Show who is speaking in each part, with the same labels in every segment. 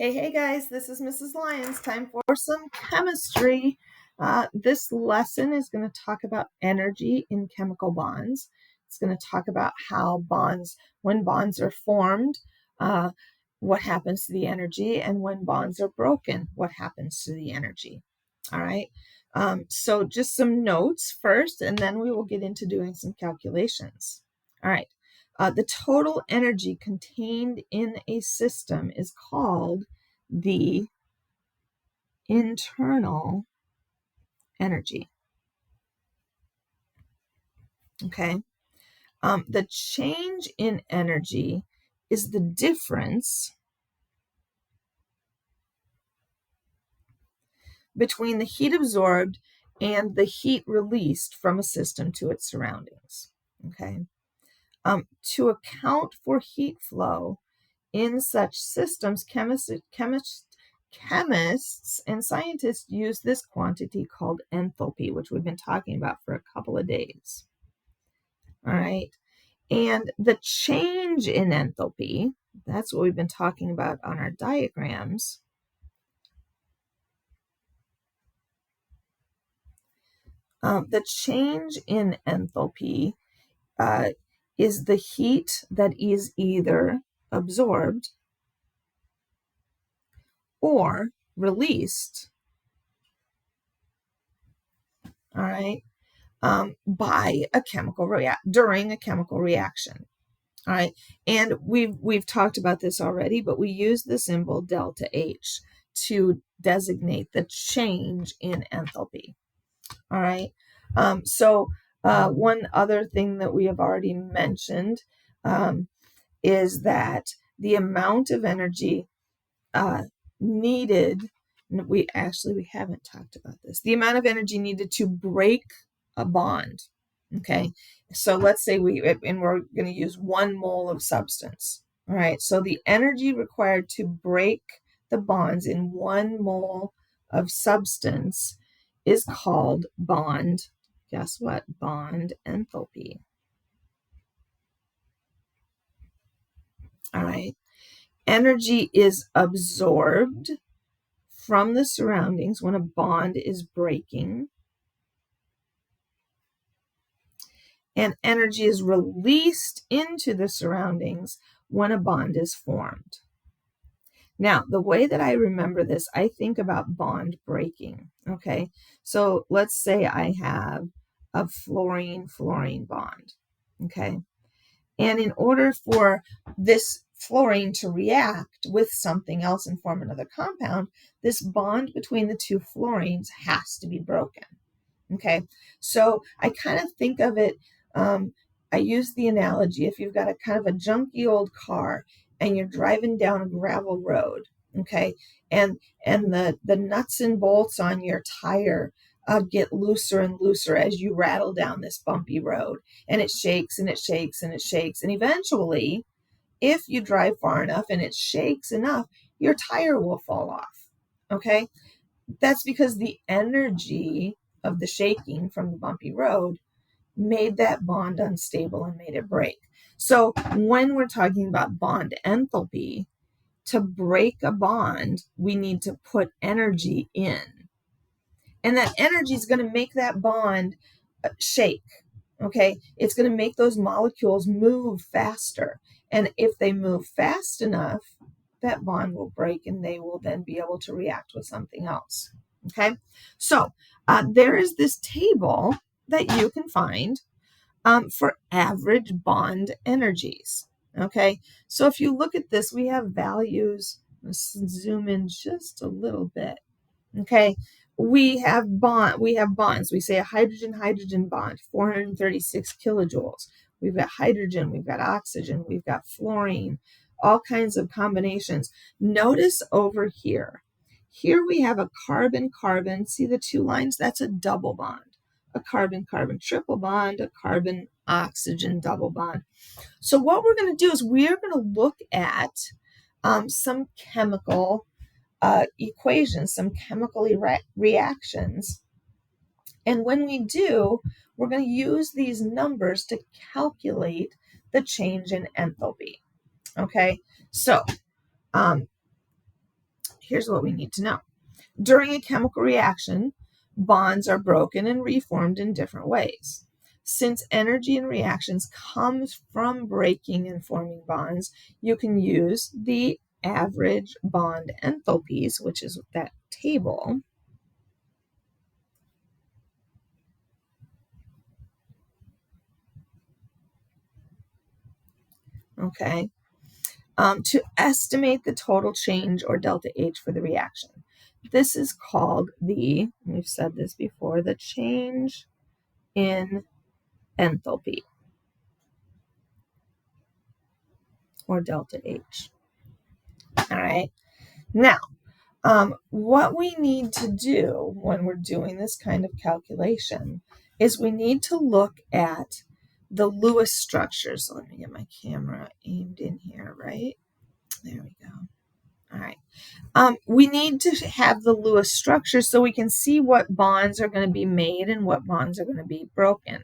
Speaker 1: Hey guys, this is Mrs. Lyons. Time for some chemistry. This lesson is going to talk about energy in chemical bonds. It's going to talk about how when bonds are formed, uh, what happens to the energy, and when bonds are broken, what happens to the energy. All right. So just some notes first, and then we will get into doing some calculations. All right. The total energy contained in a system is called the internal energy. Okay. The change in energy is the difference between the heat absorbed and the heat released from a system to its surroundings. Okay. To account for heat flow in such systems, chemists and scientists use this quantity called enthalpy, which we've been talking about for a couple of days. All right. And the change in enthalpy, that's what we've been talking about on our diagrams. The change in enthalpy is the heat that is either absorbed or released, all right, by a during a chemical reaction. All right, and we've talked about this already, but we use the symbol delta H to designate the change in enthalpy. All right. One other thing that we have already mentioned is that the amount of energy needed. We haven't talked about this. The amount of energy needed to break a bond. Okay. So let's say we're going to use 1 mole of substance. All right. So the energy required to break the bonds in 1 mole of substance is called bond. Guess what? Bond enthalpy. All right. Energy is absorbed from the surroundings when a bond is breaking, and energy is released into the surroundings when a bond is formed. Now, the way that I remember this, I think about bond breaking. Okay, so let's say I have a fluorine-fluorine bond. Okay, and in order for this fluorine to react with something else and form another compound, this bond between the two fluorines has to be broken. Okay, so I kind of think of it, I use the analogy, if you've got a kind of a junky old car and you're driving down a gravel road, okay, and the nuts and bolts on your tire get looser and looser as you rattle down this bumpy road, and it shakes and it shakes and it shakes, and eventually, if you drive far enough and it shakes enough, your tire will fall off. Okay, that's because the energy of the shaking from the bumpy road made that bond unstable and made it break. So when we're talking about bond enthalpy, to break a bond, we need to put energy in. And that energy is going to make that bond shake. Okay, it's going to make those molecules move faster. And if they move fast enough, that bond will break and they will then be able to react with something else. Okay, so there is this table that you can find for average bond energies. Okay, so if you look at this, we have values. Let's zoom in just a little bit. Okay, we have bonds. We say a hydrogen-hydrogen bond, 436 kilojoules. We've got hydrogen, we've got oxygen, we've got fluorine, all kinds of combinations. Notice over here. Here we have a carbon-carbon. See the 2 lines? That's a double bond. A carbon-carbon triple bond, a carbon-oxygen double bond. So what we're going to do is we're going to look at some chemical equations, some chemical reactions. And when we do, we're going to use these numbers to calculate the change in enthalpy. Okay, so here's what we need to know. During a chemical reaction, bonds are broken and reformed in different ways. Since energy in reactions comes from breaking and forming bonds, you can use the average bond enthalpies, which is that table. Okay, to estimate the total change or delta H for the reaction. This is called we've said this before, the change in enthalpy, or delta H. All right. Now, what we need to do when we're doing this kind of calculation is we need to look at the Lewis structure. So let me get my camera aimed in here, right? There we go. All right. We need to have the Lewis structure so we can see what bonds are going to be made and what bonds are going to be broken.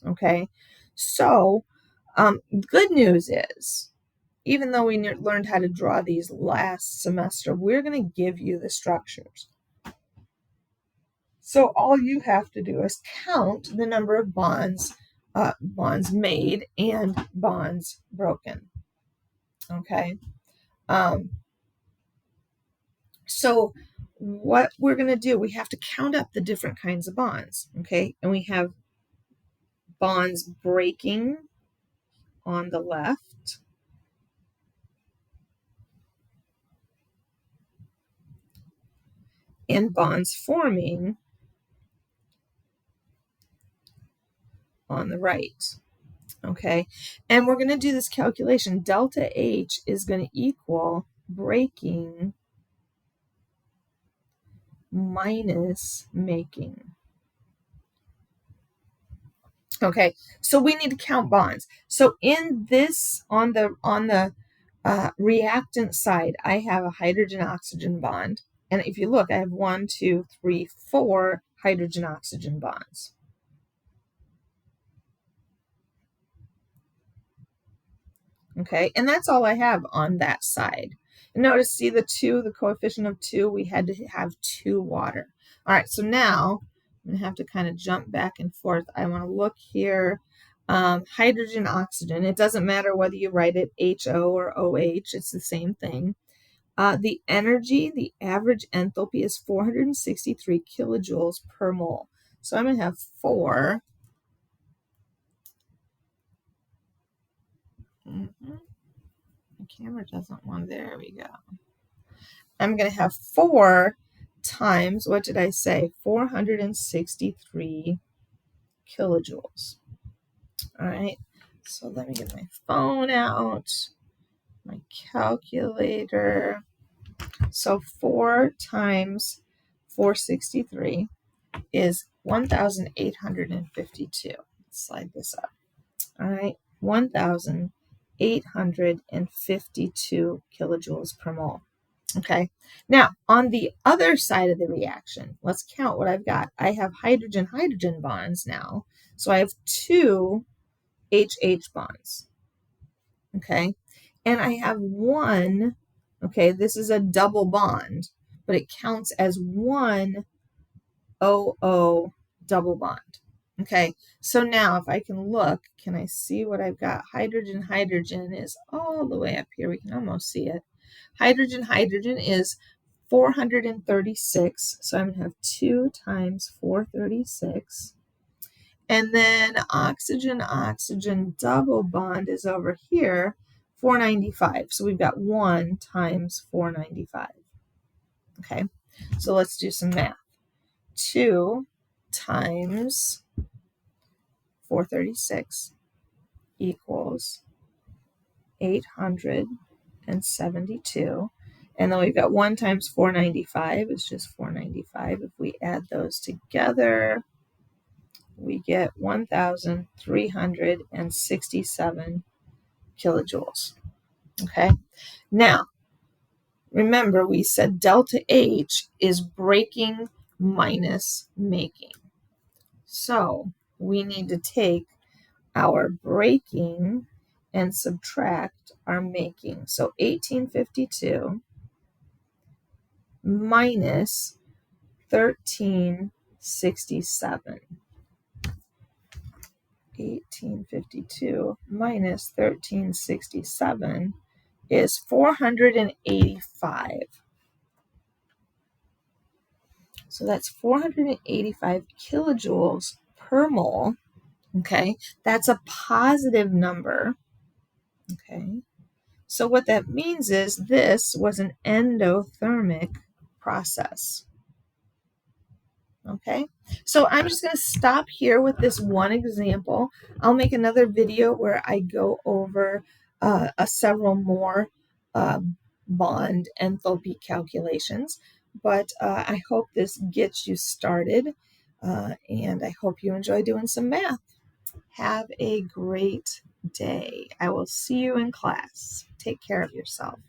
Speaker 1: Okay. So, good news is, even though we learned how to draw these last semester, we're going to give you the structures. So all you have to do is count the number of bonds made and bonds broken. Okay. So what we're going to do, we have to count up the different kinds of bonds. Okay. And we have bonds breaking on the left, and bonds forming on the right. Okay, and we're going to do this calculation. Delta H is going to equal breaking minus making. Okay, so we need to count bonds. So in this, on the reactant side, I have a hydrogen-oxygen bond. And if you look, I have 1, 2, 3, 4 hydrogen-oxygen bonds. Okay, and that's all I have on that side. And notice, see the coefficient of 2, we had to have 2 water. All right, so now I'm going to have to kind of jump back and forth. I want to look here. Hydrogen, oxygen, it doesn't matter whether you write it HO or OH, it's the same thing. The energy, the average enthalpy is 463 kilojoules per mole. So I'm going to have 4. The camera doesn't want, there we go. I'm going to have 4 times, what did I say? 463 kilojoules. All right, so let me get my phone out, my calculator. So 4 times 463 is 1,852. Let's slide this up. All right, 1,852 kilojoules per mole. Okay, now on the other side of the reaction, let's count what I've got. I have hydrogen-hydrogen bonds now. So I have 2 HH bonds. Okay, and I have 1, okay, this is a double bond, but it counts as 1 OO double bond. Okay, so now if I can look, can I see what I've got? Hydrogen is all the way up here. We can almost see it. Hydrogen is 436. So I'm going to have 2 times 436. And then oxygen double bond is over here, 495. So we've got 1 times 495. Okay, so let's do some math. 2 times 436 equals 872. And then we've got 1 times 495 is just 495. If we add those together, we get 1,367 kilojoules. Okay, now remember we said delta H is breaking minus making. So we need to take our breaking and subtract our making. So 1852 minus 1367. 1852 minus 1367 is 485. So that's 485 kilojoules per mole. Okay, that's a positive number. Okay, so what that means is this was an endothermic process. Okay, so I'm just going to stop here with this one example. I'll make another video where I go over several more bond enthalpy calculations, but I hope this gets you started, and I hope you enjoy doing some math. Have a great day. I will see you in class. Take care of yourself.